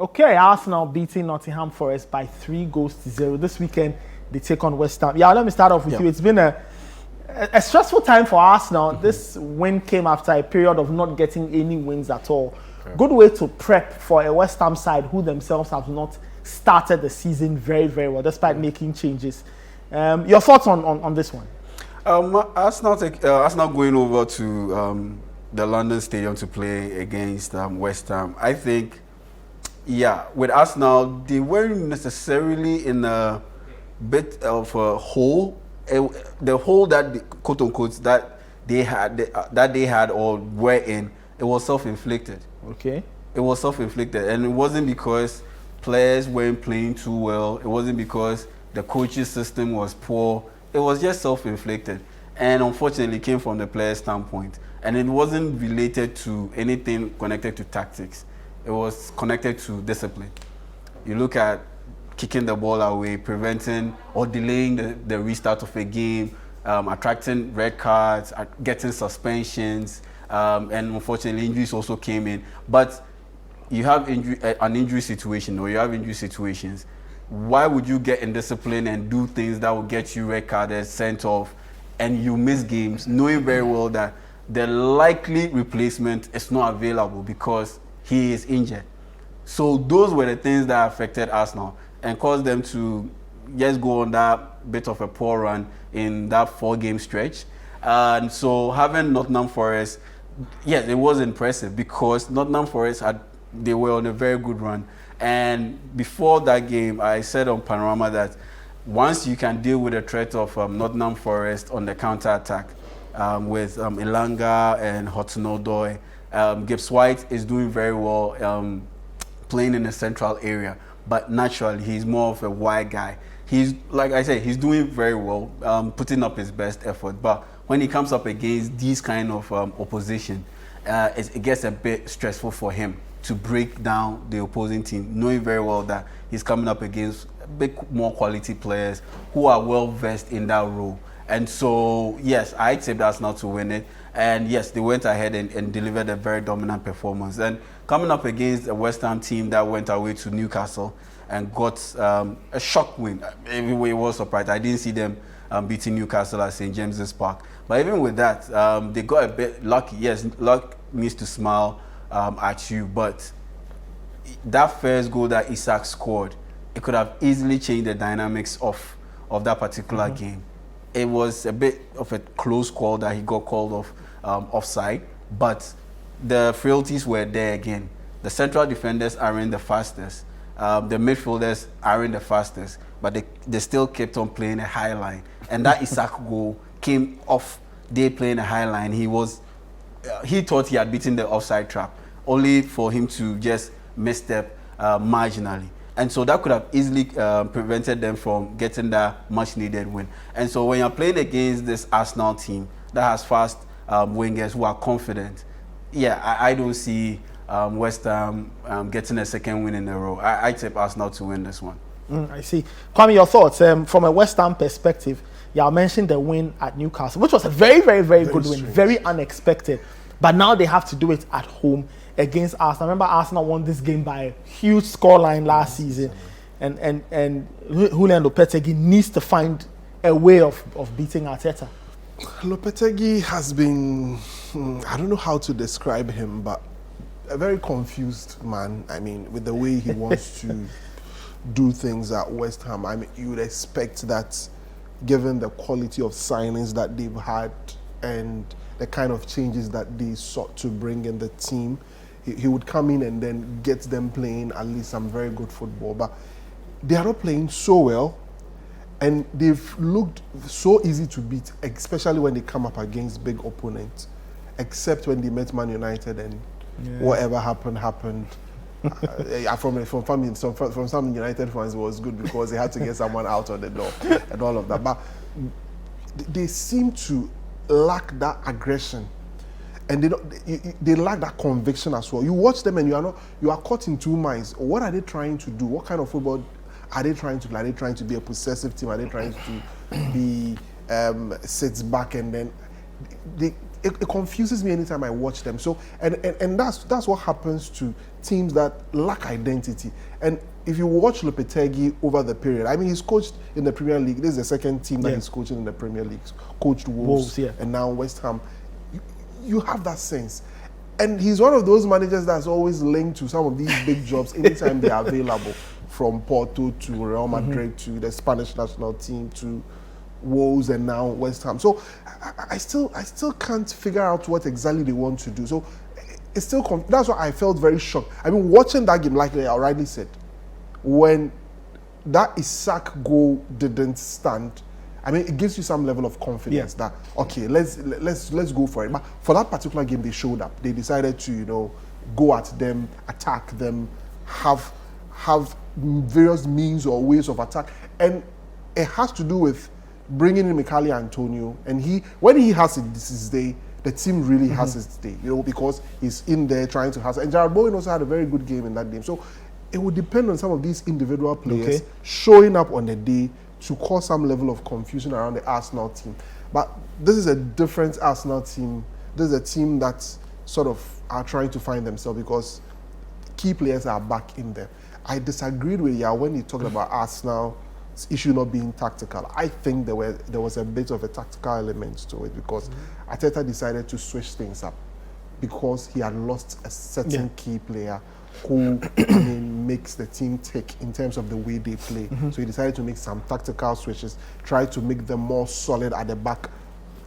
Okay, Arsenal beating Nottingham Forest by 3-0 this weekend. They take on West Ham. Yeah, let me start off with you. It's been a stressful time for Arsenal. This win came after a period of not getting any wins at all. Good way to prep for a West Ham side who themselves have not started the season very, very well, despite making changes. Your thoughts on this one? Arsenal going over to the London Stadium to play against West Ham. I think, yeah, with Arsenal, they weren't necessarily in a bit of a hole. The hole that, quote unquote, that they had or were in, it was self-inflicted. Okay. It was self-inflicted, and it wasn't because players weren't playing too well. It wasn't because the coaching system was poor. It was just self-inflicted, and unfortunately, it came from the player's standpoint. And it wasn't related to anything connected to tactics. It was connected to discipline. You look at kicking the ball away, preventing or delaying the restart of a game, attracting red cards, getting suspensions, and unfortunately injuries also came in. But you have an injury situation, or you have injury situations. Why would you get indisciplined and do things that will get you red carded, sent off, and you miss games, knowing very well that the likely replacement is not available because he is injured? So those were the things that affected Arsenal and caused them to just go on that bit of a poor run in that 4-game stretch. And so having Nottingham Forest, yes, it was impressive because Nottingham Forest they were on a very good run. And before that game, I said on Panorama that once you can deal with the threat of Nottingham Forest on the counter-attack with Elanga and Hudson-Odoi, Gibbs White is doing very well playing in the central area. But naturally, he's more of a wide guy. He's, like I said, he's doing very well, putting up his best effort. But when he comes up against these kind of opposition, it gets a bit stressful for him to break down the opposing team, knowing very well that he's coming up against a bit more quality players who are well versed in that role. And so, yes, I tipped Arsenal to win it. And yes, they went ahead and delivered a very dominant performance. And coming up against a West Ham team that went away to Newcastle and got a shock win. Everybody was surprised. I didn't see them beating Newcastle at St. James's Park. But even with that, they got a bit lucky. Yes, luck needs to smile at you. But that first goal that Isak scored, it could have easily changed the dynamics of that particular game. It was a bit of a close call that he got called off offside, but the frailties were there again. The central defenders aren't the fastest. The midfielders aren't the fastest, but they still kept on playing a high line. And that Isak goal came off they playing a high line. He thought he had beaten the offside trap, only for him to just misstep marginally. And so that could have easily prevented them from getting that much-needed win. And so when you're playing against this Arsenal team that has fast wingers who are confident, yeah, I don't see West Ham getting a second win in a row. I tip Arsenal to win this one. I see. Kwame, your thoughts from a West Ham perspective? Yeah, I mentioned the win at Newcastle, which was a very, very, very good win, very unexpected. But now they have to do it at home against Arsenal. Remember, Arsenal won this game by a huge scoreline last season, and Julian Lopetegui needs to find a way of beating Arteta. Lopetegui has been, I don't know how to describe him, but a very confused man. I mean, with the way he wants to do things at West Ham. I mean, you would expect that, given the quality of signings that they've had and the kind of changes that they sought to bring in the team, he would come in and then get them playing at least some very good football. But they are not playing so well, and they've looked so easy to beat, especially when they come up against big opponents, except when they met Man United and whatever happened. From some United fans, it was good because they had to get someone out of the door and all of that. But they seem to lack that aggression, and they lack that conviction as well. You watch them and you are caught in two minds. What are they trying to do? What kind of football are they trying to play? Are they trying to be a possessive team? Are they trying to be sit back and then it confuses me anytime I watch them. So and that's what happens to teams that lack identity. And if you watch Lopetegui over the period, I mean, he's coached in the Premier League. This is the second team that he's coaching in the Premier League. He's coached Wolves and now West Ham. You have that sense. And he's one of those managers that's always linked to some of these big jobs anytime they are available, from Porto to Real Madrid to the Spanish national team to Wolves and now West Ham. So I still can't figure out what exactly they want to do. So it's still that's why I felt very shocked. I mean, watching that game, like I rightly said, when that Isak goal didn't stand, I mean, it gives you some level of confidence that, okay, let's go for it. But for that particular game, they showed up. They decided to, go at them, attack them, have various means or ways of attack. And it has to do with bringing in Mikel Antonio. And when he has his day, the team really has its day, because he's in there trying to hustle. And Jared Bowen also had a very good game in that game. So it would depend on some of these individual players showing up on the day to cause some level of confusion around the Arsenal team. But this is a different Arsenal team. This is a team that sort of are trying to find themselves because key players are back in there. I disagreed with you when you talked about Arsenal's issue not being tactical. I think there was a bit of a tactical element to it because Arteta decided to switch things up because he had lost a certain key player who makes the team tick in terms of the way they play. So he decided to make some tactical switches, try to make them more solid at the back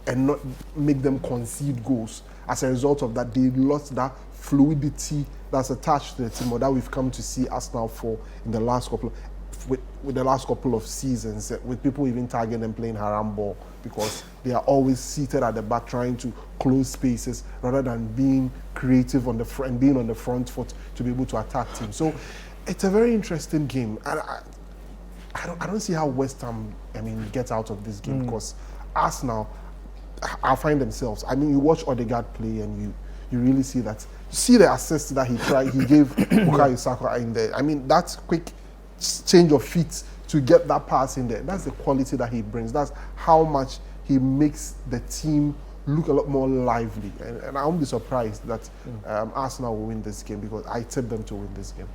and not make them concede goals. As a result of that, they lost that fluidity that's attached to the team, or that we've come to see Arsenal for in the last couple of seasons, with people even targeting them playing haram ball because they are always seated at the back trying to close spaces rather than being creative on the front and being on the front foot to be able to attack teams. So it's a very interesting game, and I don't see how West Ham gets out of this game because Arsenal are find themselves. I mean, you watch Odegaard play and you really see that. See the assist that he gave Bukayo Saka in there. I mean, that quick change of feet to get that pass in there. That's the quality that he brings. That's how much he makes the team look a lot more lively. And I won't be surprised that Arsenal will win this game because I tip them to win this game.